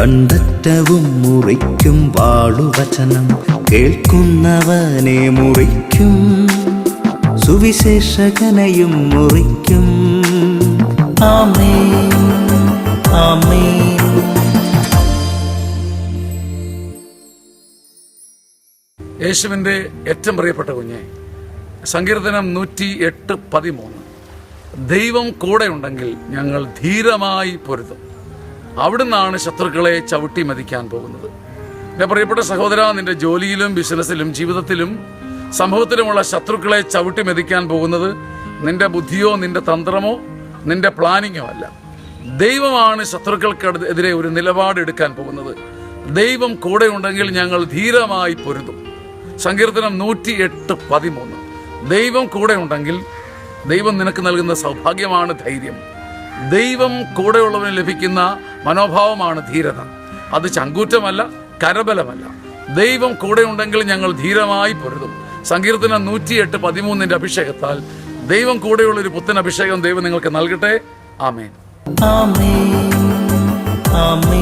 രണ്ടറ്റവും മുറിക്കും വാളുവചനം, കേൾക്കുന്നവനെ മുറിക്കും, സുവിശേഷകനെയും മുറിക്കും. ആമേൻ, ആമേൻ. യേശുവിൻ്റെ ഏറ്റവും പ്രിയപ്പെട്ട കുഞ്ഞെ, സങ്കീർത്തനം 108:13. ദൈവം കൂടെ ഉണ്ടെങ്കിൽ ഞങ്ങൾ ധീരമായി പൊരുതും. അവിടുന്നാണ് ശത്രുക്കളെ ചവിട്ടി മതിക്കാൻ പോകുന്നത്. എൻ്റെ പ്രിയപ്പെട്ട സഹോദര, നിന്റെ ജോലിയിലും ബിസിനസ്സിലും ജീവിതത്തിലും സമൂഹത്തിലുമുള്ള ശത്രുക്കളെ ചവിട്ടി മെതിക്കാൻ പോകുന്നത് നിന്റെ ബുദ്ധിയോ നിന്റെ തന്ത്രമോ നിന്റെ പ്ലാനിങ്ങോ അല്ല. ദൈവമാണ് ശത്രുക്കൾക്കെതിരെ ഒരു നിലപാടെടുക്കാൻ പോകുന്നത്. ദൈവം കൂടെ ഉണ്ടെങ്കിൽ ഞങ്ങൾ ധീരമായി പൊരുതും. സങ്കീർത്തനം 108:13. ദൈവം കൂടെ ഉണ്ടെങ്കിൽ ദൈവം നിനക്ക് നൽകുന്ന സൗഭാഗ്യമാണ് ധൈര്യം. ദൈവം കൂടെയുള്ളവന് ലഭിക്കുന്ന മനോഭാവമാണ് ധീരത. അത് ചങ്കൂറ്റമല്ല, കരബലമല്ല. ദൈവം കൂടെ ഉണ്ടെങ്കിൽ ഞങ്ങൾ ധീരമായി പൊരുതും. സങ്കീർത്തനം 108:13 അഭിഷേകത്താൽ ദൈവം കൂടെയുള്ളൊരു പുത്തൻ അഭിഷേകം ദൈവം നിങ്ങൾക്ക് നൽകട്ടെ. ആമേൻ, ആമേൻ, ആമേൻ.